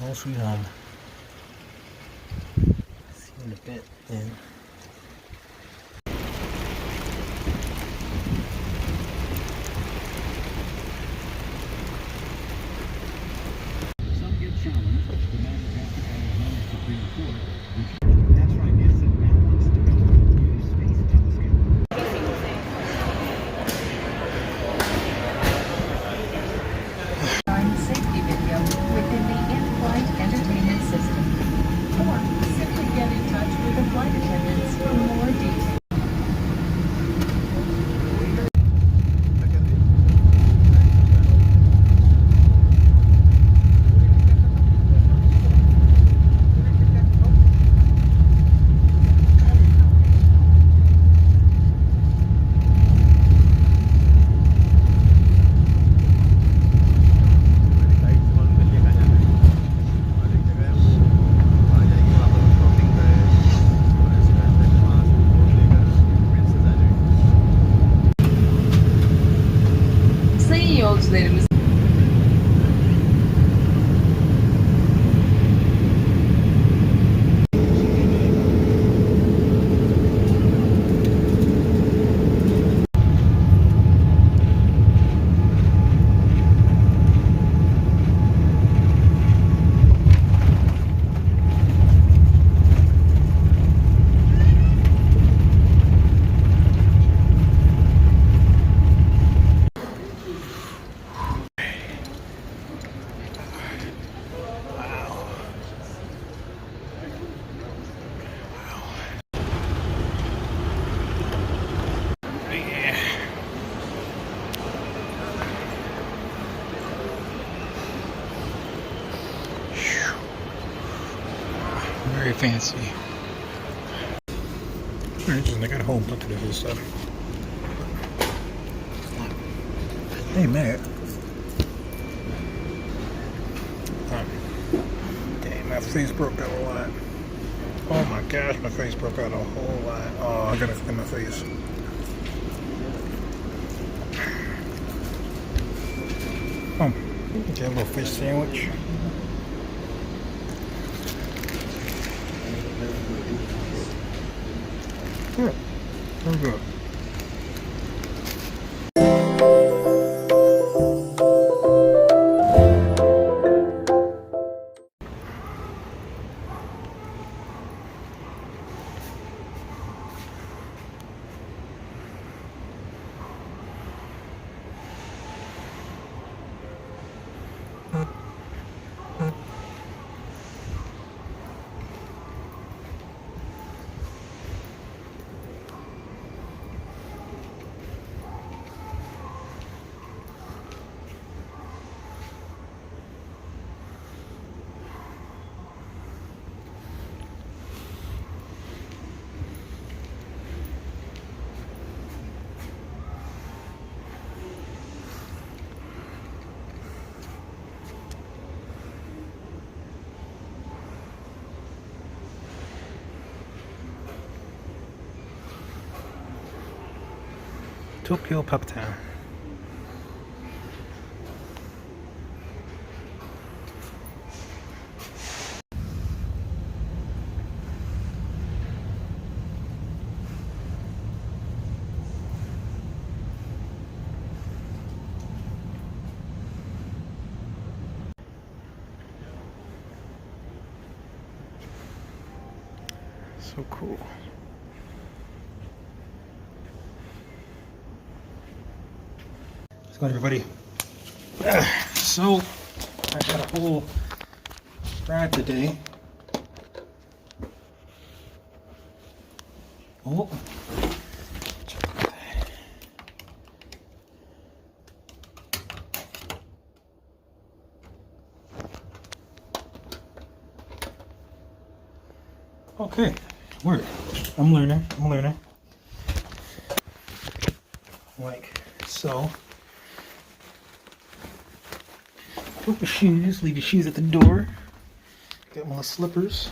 Home sweet home. See you in a bit then. Some get challenged. The matter has to go to the Supreme Court. That's right. NASA now wants to build a new space telescope. Safety video within the in-flight entertainment system. Or simply get in touch with the flight attendants for more details. Sayın yolcularımız, Very fancy. Interesting, I got a whole bunch of different stuff. Hey, Matt. Dang, my face broke out a lot. Oh my gosh, my face broke out a whole lot. Oh, I gotta clean my face. Oh, get a little fish sandwich. Yeah, very good. Tokyo Pup Town. So cool. What's going on, everybody? So, I had a whole ride today. Oh, check out that. Okay, word. I'm learning. Like so. Put your shoes, leave your shoes at the door. Got my slippers.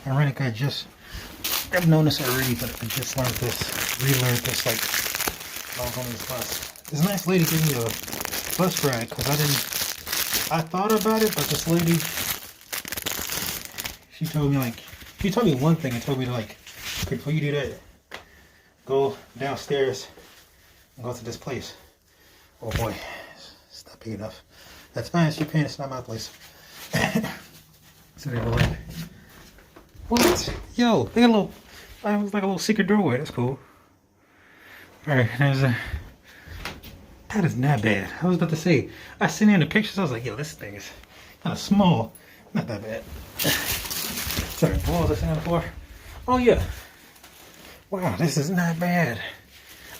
Ironic, I've known this already, but I just relearned this like long on this bus. This nice lady gave me a bus ride because I thought about it, but this lady, she told me one thing and told me to like, before you do that, go downstairs and go to this place. Oh boy, it's not big enough. That's fine, it's Japan, it's not my place. So they were like, what? Yo, they got a little, it was like a little secret doorway, that's cool. Alright, that is not bad. I was about to say, I seen it in the pictures, I was like, yo, this thing is kind of small. Not that bad. Sorry, what was I saying before? Oh yeah. Wow, this is not bad.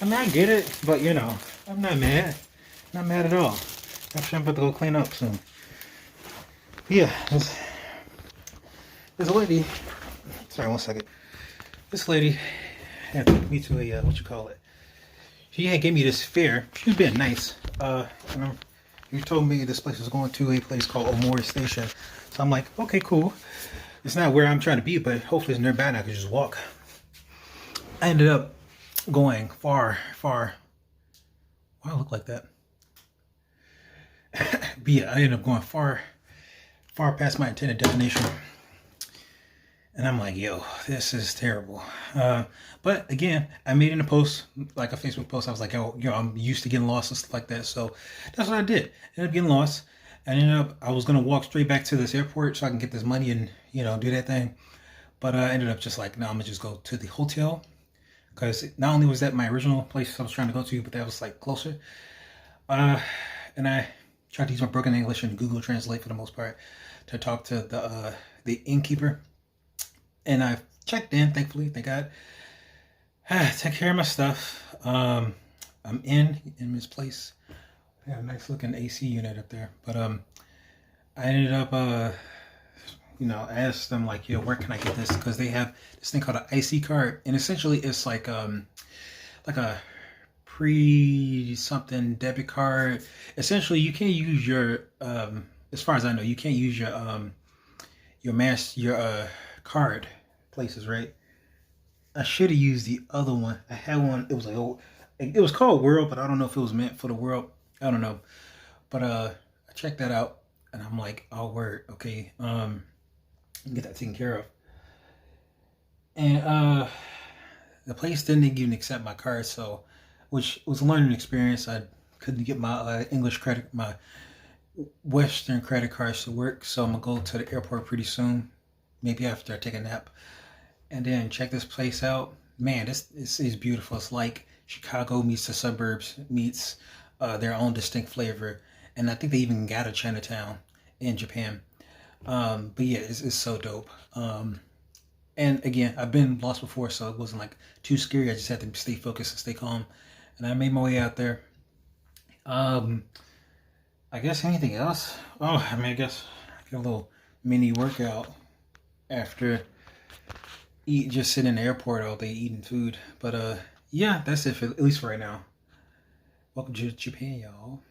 I mean, I get it, but you know, I'm not mad. Not mad at all. Actually, I'm about to go clean up soon. But yeah, there's a lady. Sorry, 1 second. This lady had took me to a what you call it? She had gave me this fare. She was being nice. You told me this place was going to a place called Omori Station. So I'm like, okay, cool. It's not where I'm trying to be, but hopefully it's nearby and I could just walk. I ended up going far. Why do I look like that? But yeah, I ended up going far past my intended destination. And I'm like, yo, this is terrible. But again, I made it in a post, like a Facebook post. I was like, yo, I'm used to getting lost and stuff like that. So that's what I did. Ended up getting lost. I was going to walk straight back to this airport so I can get this money and, you know, do that thing. But I ended up just like, no, I'm going to just go to the hotel. Because not only was that my original place I was trying to go to, but that was like closer. And I tried to use my broken English and Google Translate for the most part to talk to the innkeeper. And I checked in, thankfully, thank God. Take care of my stuff. I'm in this place. I got a nice looking AC unit up there. But I ended up, you know, asked them like, yo, where can I get this? Because they have this thing called an IC card. And essentially it's like a pre-something debit card. Essentially, you can't use your, as far as I know, you can't use your card places, right? I should have used the other one. I had one. It was like, oh, it was called World, but I don't know if it was meant for the World. I don't know. But I checked that out, and I'm like, oh word, okay, get that taken care of. And the place didn't even accept my card, so which was a learning experience. I couldn't get my my Western credit cards to work, so I'm gonna go to the airport pretty soon. Maybe after I take a nap, and then check this place out. Man, this is beautiful. It's like Chicago meets the suburbs, meets their own distinct flavor. And I think they even got a Chinatown in Japan. But yeah, it's so dope. And again, I've been lost before, so it wasn't like too scary. I just had to stay focused and stay calm. And I made my way out there. I guess anything else? Oh, I mean, I guess I get a little mini workout after just sitting in the airport all day eating food. But yeah, that's it for at least for right now. Welcome to Japan, y'all.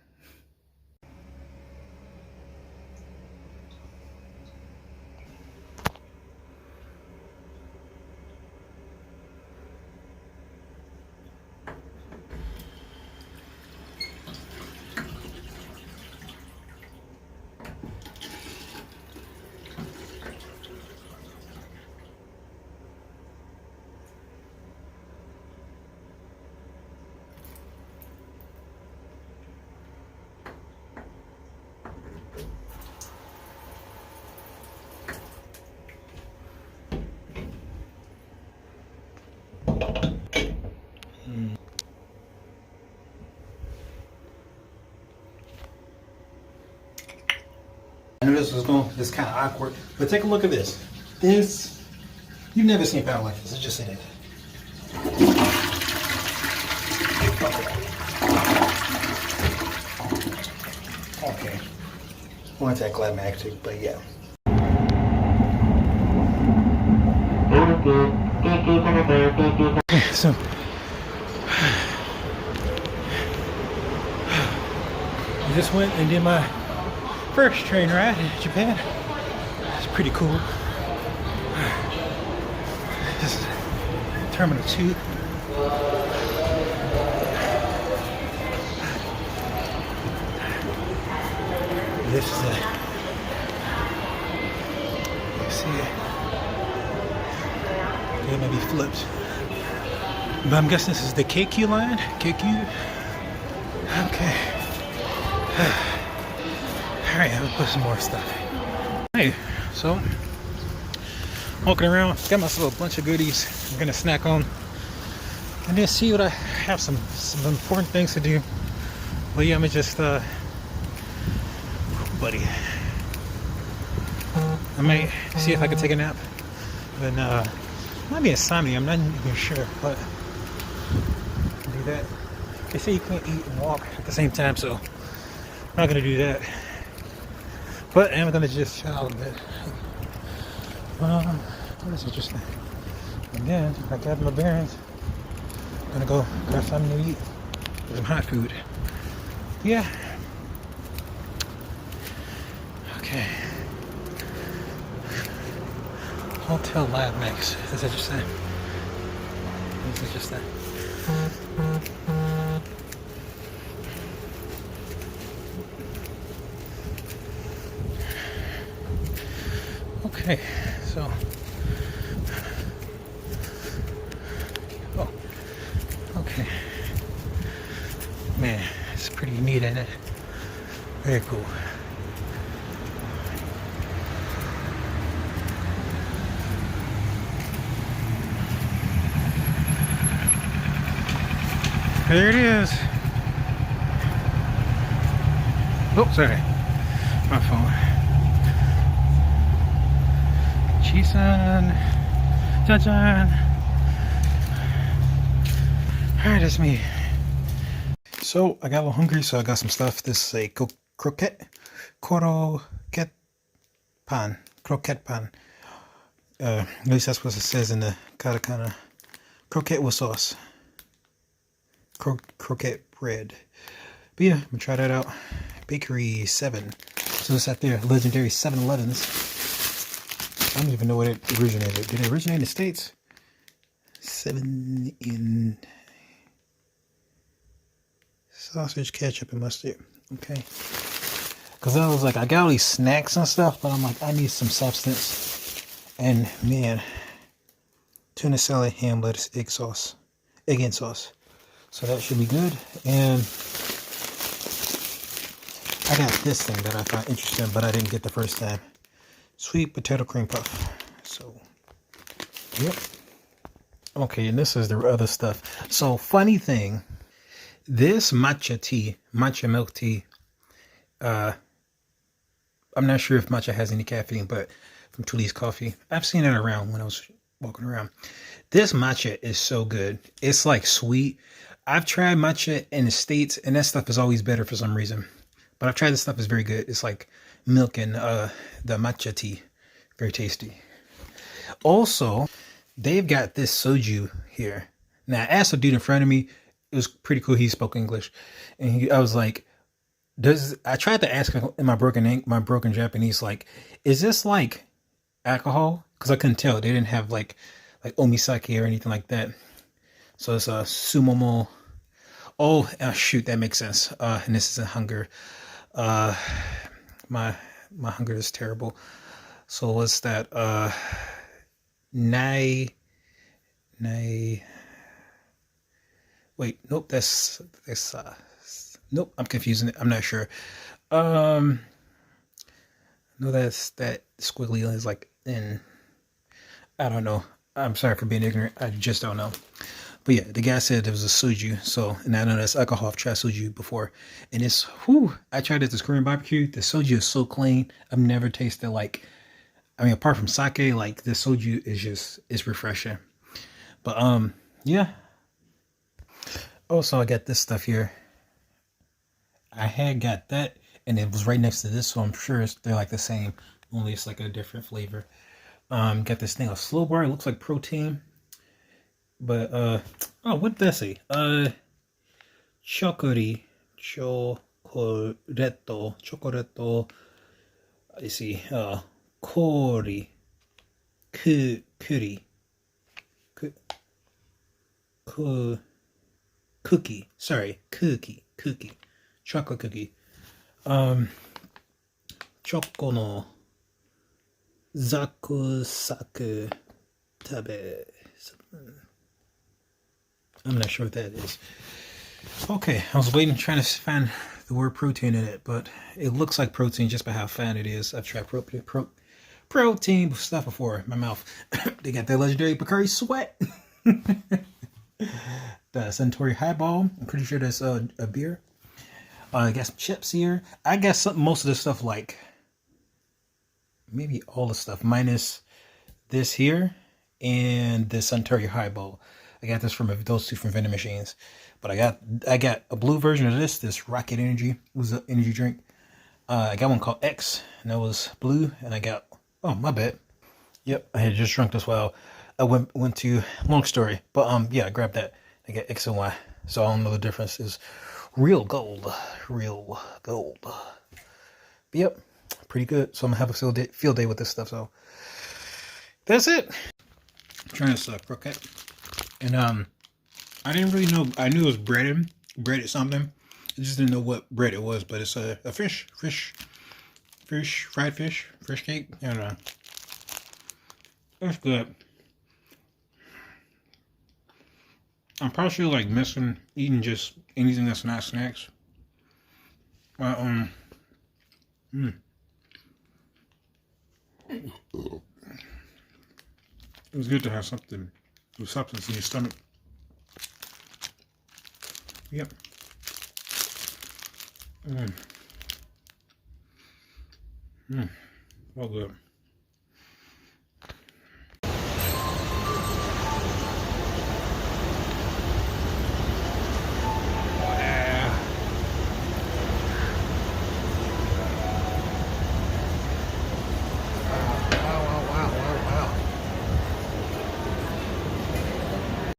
I knew this kind of awkward, but take a look at this. You've never seen a paddle like this. It's just in it. Okay. Well, that climactic, but yeah. So, I just went and did my first train ride in Japan. It's pretty cool. This is Terminal 2. this is it. Let's see it. It may be flipped. But I'm guessing this is the KQ line. KQ. Okay. Alright, I'll put some more stuff. Hey, so walking around, got myself a bunch of goodies I'm gonna snack on. And then see what I have some important things to do. But yeah, I'm gonna just buddy. I might see if I can take a nap. Then might be insomnia, I'm not even sure, but do that. They say you can't eat and walk at the same time, so I'm not gonna do that. But I'm gonna just chill out a bit. What is interesting? And then I got my bearings. I'm gonna go grab something to eat. Some hot food. Yeah. Okay. Hotel Lab Mix. That's interesting. That's interesting. Okay, so okay. Man, it's pretty neat, isn't it? Very cool. There it is. Oh, sorry. My phone. Chisan. Jajan. Alright, that's me. So, I got a little hungry, so I got some stuff. This is a croquette. Croquette pan. Croquette pan. At least that's what it says in the katakana. Croquette with sauce. Croquette bread. But yeah, I'm gonna try that out. Bakery 7. So it's at their legendary 7-Elevens. I don't even know where it originated. Did it originate in the States? 7 in sausage, ketchup, and mustard. Okay. Because I was like, I got all these snacks and stuff, but I'm like, I need some substance. And man, tuna salad, ham, lettuce, egg and sauce. So that should be good. And I got this thing that I found interesting, but I didn't get the first time. Sweet potato cream puff. So, yep. Okay, and this is the other stuff. So, funny thing, this matcha milk tea, I'm not sure if matcha has any caffeine, but from Tulee's Coffee, I've seen it around when I was walking around. This matcha is so good. It's like sweet. I've tried matcha in the States, and that stuff is always better for some reason. But I've tried this stuff, it's very good. It's like milk and the matcha tea. Very tasty. Also, they've got this soju here. Now, I asked a dude in front of me. It was pretty cool. He spoke English. And I was like, I tried to ask him in my broken Japanese, like, is this like alcohol? Because I couldn't tell. They didn't have like omisake or anything like that. So it's a sumomo. Oh, shoot, that makes sense. And this isn't hunger. My hunger is terrible. So what's that? Wait, nope, that's nope, I'm confusing it. I'm not sure. No, that's that squiggly is like in. I don't know. I'm sorry for being ignorant. I just don't know. But yeah, the guy said there was a soju. So, and I know that's alcohol. I've tried soju before. And it's, I tried it at this Korean barbecue. The soju is so clean. I've never tasted like, I mean, apart from sake, like this soju is just, it's refreshing. But, yeah. Also, I got this stuff here. I had got that and it was right next to this. So I'm sure they're like the same. Only it's like a different flavor. Got this thing, a slow bar. It looks like protein. But, oh, what did that say? Chocoretto. I see, cookie. Sorry, cookie. Chocolate cookie. Choko no zaku saku tabe. I'm not sure what that is. Okay, I was waiting, trying to find the word protein in it, but it looks like protein just by how fine it is. I've tried protein stuff before in my mouth. They got that legendary Bacardi Sweat. The Suntory Highball. I'm pretty sure that's a beer. I got some chips here. I got most of this stuff, like maybe all the stuff minus this here and the Suntory Highball. I got this from those two from vending machines. But I got a blue version of this Rocket Energy. It was an energy drink. I got one called X, and that was blue. And I got, oh, my bad. Yep, I had just drunk this while I went to, long story. But yeah, I grabbed that. I got X and Y. So I don't know the difference. Is real gold. Real gold. But yep, pretty good. So I'm going to have a field day with this stuff. So that's it. I'm trying this croquette. And I didn't really know. I knew it was breaded something. I just didn't know what bread it was. But it's a fried fish cake. I don't know. That's good. I'm probably like missing eating just anything that's not snacks. But it was good to have something with substance in your stomach. Yep. Well good.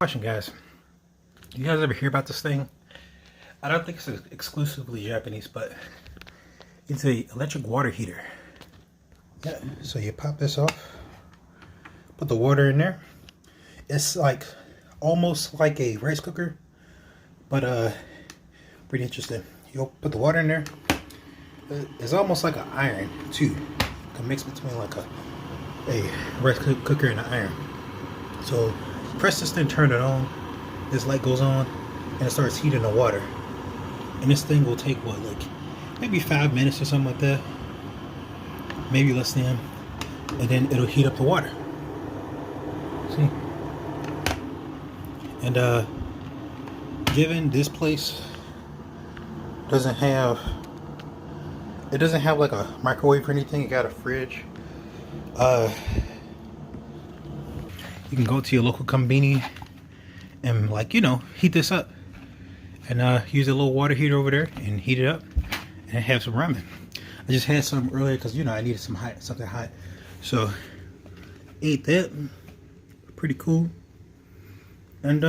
Question, guys. You guys ever hear about this thing? I don't think it's exclusively Japanese, but it's a electric water heater. Yeah, so you pop this off, put the water in there. It's like almost like a rice cooker, but pretty interesting. You'll put the water in there. It's almost like an iron too, a mix between like a rice cooker and an iron. So press this thing, turn it on. This light goes on, and it starts heating the water. And this thing will take what, like maybe 5 minutes or something like that, maybe less than, and then it'll heat up the water. See? And given this place doesn't have like a microwave or anything, it got a fridge. You can go to your local convenience and, like, you know, heat this up and use a little water heater over there and heat it up and have some ramen. I just had some earlier because, you know, I needed something hot, so ate that. Pretty cool. And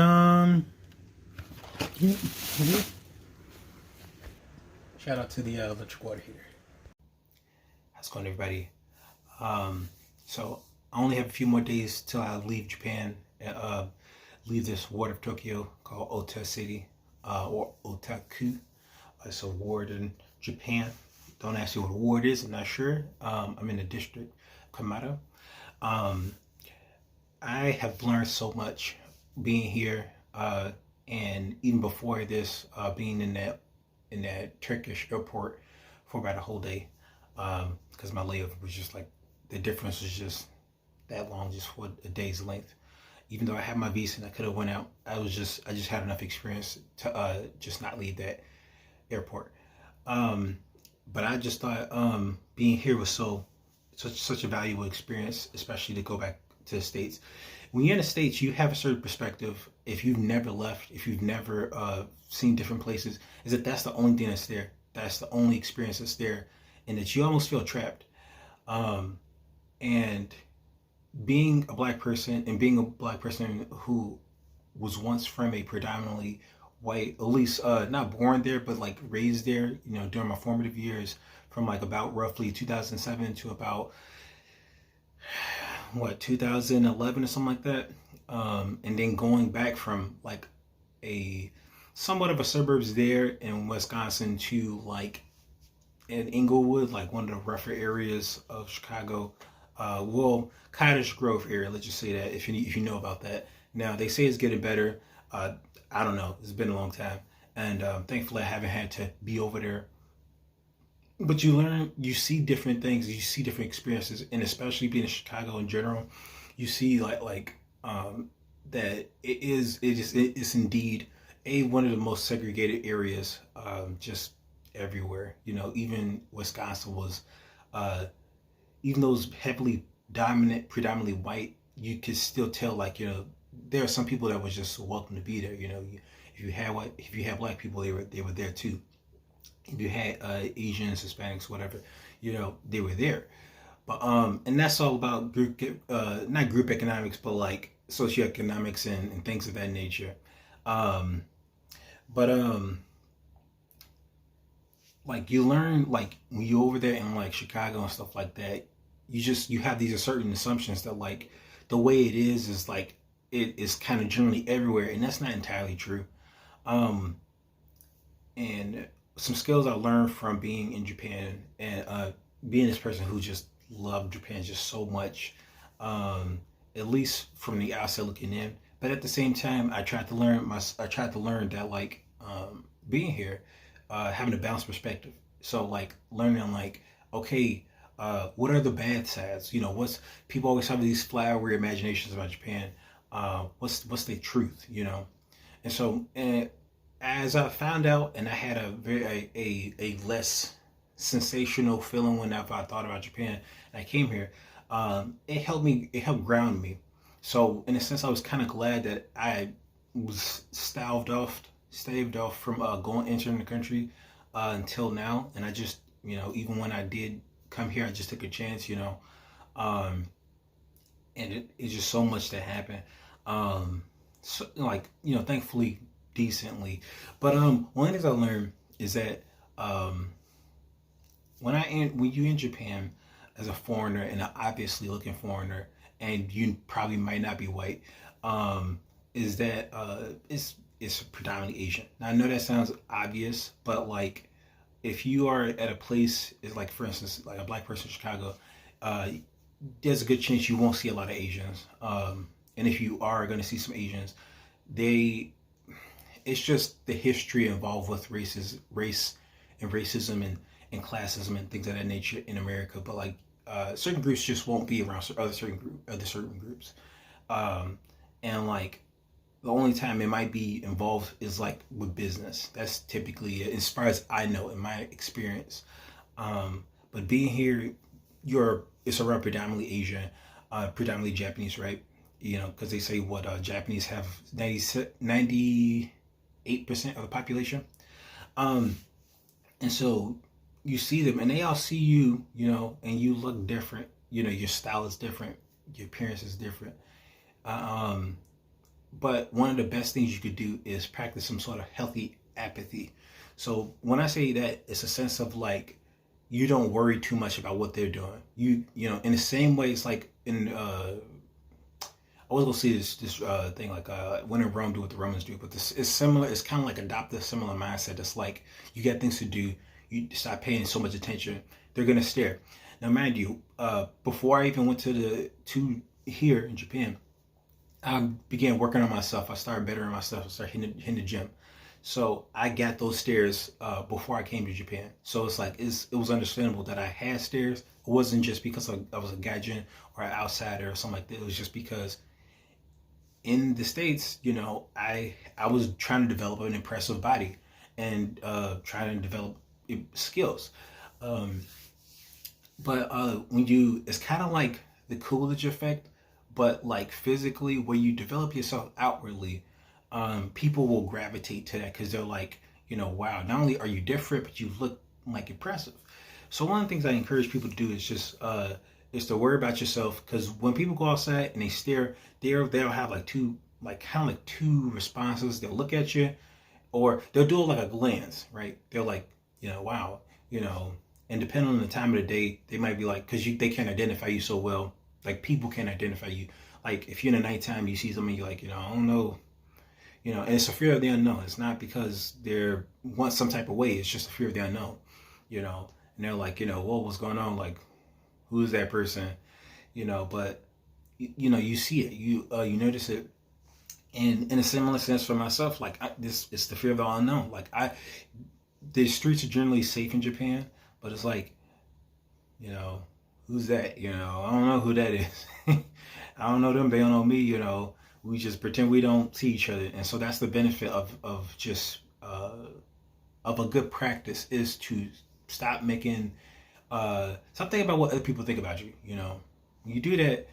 yeah. Shout out to the electric water heater. How's it going, everybody? So I only have a few more days till I leave Japan and leave this ward of Tokyo called Ota City, or Otaku. It's a ward in Japan. Don't ask me what a ward is, I'm not sure. I'm in the district, Kamado. I have learned so much being here, and even before this, being in that Turkish airport for about a whole day, because my layover was just like, the difference was just that long, just for a day's length. Even though I had my visa and I could have went out, I just had enough experience to just not leave that airport. But I just thought being here was such a valuable experience, especially to go back to the States. When you're in the States, you have a certain perspective. If you've never left, if you've never seen different places, is that that's the only thing that's there. That's the only experience that's there, and that you almost feel trapped. And being a black person, and being a black person who was once from a predominantly white, at least not born there, but like raised there, you know, during my formative years, from like about roughly 2007 to about 2011 or something like that, and then going back from like a somewhat of a suburbs there in Wisconsin to like in Inglewood, like one of the rougher areas of Chicago. Well, Cottage Grove area. Let's just say that if you know about that. Now they say it's getting better. I don't know. It's been a long time, and thankfully I haven't had to be over there. But you learn, you see different things, you see different experiences, and especially being in Chicago in general, you see that it's indeed one of the most segregated areas, just everywhere. You know, even Wisconsin was, even though it's heavily predominantly white, you could still tell, like, you know, there are some people that was just welcome to be there. You know, if you had black people, they were there too. If you had Asians, Hispanics, whatever, you know, they were there. But and that's all about group, not group economics, but like socioeconomics and things of that nature. Um, but like you learn, like when you're over there in like Chicago and stuff like that, you have these certain assumptions that like the way it is like it is kind of generally everywhere, and that's not entirely true. Um, and some skills I learned from being in Japan and being this person who just loved Japan just so much, at least from the outside looking in. But at the same time, I tried to learn that like being here, having a balanced perspective. So like learning like, okay, what are the bad sides? You know, what's people always have these flowery imaginations about Japan. What's the truth? You know, and so and as I found out, and I had a less sensational feeling whenever I thought about Japan, and I came here. It helped ground me. So in a sense, I was kind of glad that I was staved off from entering the country until now, and I just, you know, even when I did come here, I just took a chance, you know, um, and it's just so much that happened. So, like, you know, thankfully decently. But one of the things I learned is that um, when you in Japan as a foreigner and an obviously looking foreigner, and you probably might not be white, is that it's predominantly Asian. Now I know that sounds obvious, but like if you are at a place, is like for instance like a black person in Chicago, uh, there's a good chance you won't see a lot of Asians. And if you are going to see some Asians, they it's just the history involved with race and racism and classism and things of that nature in America. But like certain groups just won't be around other certain groups, and like the only time it might be involved is like with business. That's typically it, as far as I know in my experience. But being here, it's around predominantly Asian, predominantly Japanese, right? You know, because they say what Japanese have 98% of the population. Um, and so you see them and they all see you, you know, and you look different. You know, your style is different, your appearance is different. Um, but one of the best things you could do is practice some sort of healthy apathy. So when I say that, it's a sense of like you don't worry too much about what they're doing. You know, in the same way it's like in I was gonna see this thing like when in Rome do what the Romans do, but this is similar. It's kind of like adopt a similar mindset. It's like you got things to do, you stop paying so much attention. They're gonna stare. Now, mind you, before I even went to here in Japan, I began working on myself. I started bettering myself. I started hitting the gym. So I got those stares before I came to Japan. So it's like it was understandable that I had stares. It wasn't just because I was a gaijin or an outsider or something like that. It was just because in the States, you know, I was trying to develop an impressive body and trying to develop skills. Um, but it's kind of like the Coolidge effect, but like physically, where you develop yourself outwardly, people will gravitate to that because they're like, you know, wow, not only are you different, but you look like impressive. So one of the things I encourage people to do is just is to worry about yourself, because when people go outside and they stare, they'll have like two responses. They'll look at you, or they'll do it like a glance, right? They're like, you know, wow, you know, and depending on the time of the day, they might be like, because they can't identify you so well. Like people can't identify you. Like if you're in the nighttime, you see something, you're like, you know, I don't know, you know, and it's a fear of the unknown. It's not because they're want some type of way. It's just a fear of the unknown, you know. and they're like, whoa, what's going on? Like, who's that person? But you see it, you notice it. And in a similar sense for myself, like this, it's the fear of the unknown. Like the streets are generally safe in Japan, but it's like, who's that? I don't know who that is. I don't know them. They don't know me. We just pretend we don't see each other, and so that's the benefit of just of a good practice is to stop thinking about what other people think about you. When you do that,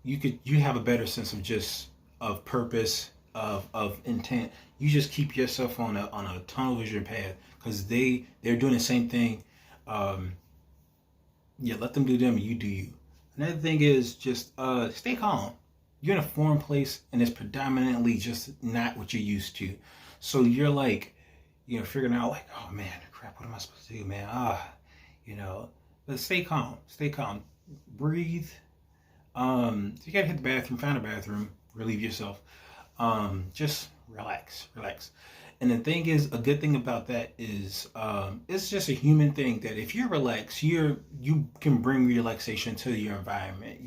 you have a better sense of purpose, of intent. You just keep yourself on a tunnel vision path, because they're doing the same thing. Let them do them and you do you. Another thing is just stay calm. You're in a foreign place and it's predominantly just not what you're used to. So you're like, figuring out like, oh man, crap, what am I supposed to do, man? But stay calm, breathe. You gotta hit the bathroom, find a bathroom, relieve yourself. Just relax. And the thing is, a good thing about that is, it's just a human thing that if you're relaxed, you can bring relaxation to your environment,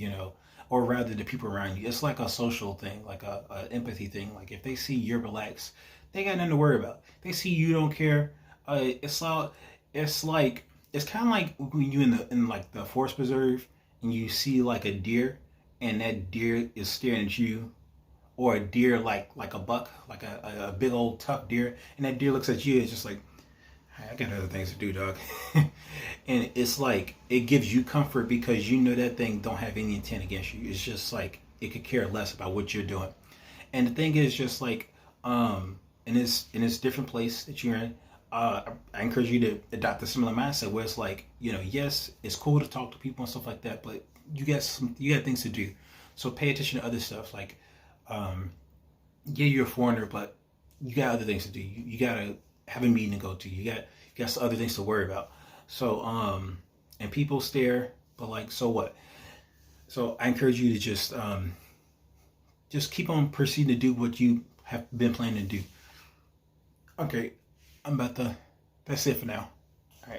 or rather the people around you. It's like a social thing, like a empathy thing. Like if they see you're relaxed, they got nothing to worry about. They see you don't care. It's kind of like when you in like the forest preserve and you see like a deer, and that deer is staring at you, or a deer like a buck, like a big old tough deer, and that deer looks at you. It's just like, I got other things to do, dog. And it's like it gives you comfort because that thing don't have any intent against you. It's just like it could care less about what you're doing. And the thing is just like in this different place that you're in, I encourage you to adopt a similar mindset where it's like, yes, it's cool to talk to people and stuff like that, but you got things to do. So pay attention to other stuff. Like, you're a foreigner, but you got other things to do. You gotta have a meeting to go to. You got some other things to worry about. So, and people stare, but like, so what? So I encourage you to just keep on proceeding to do what you have been planning to do. Okay, that's it for now.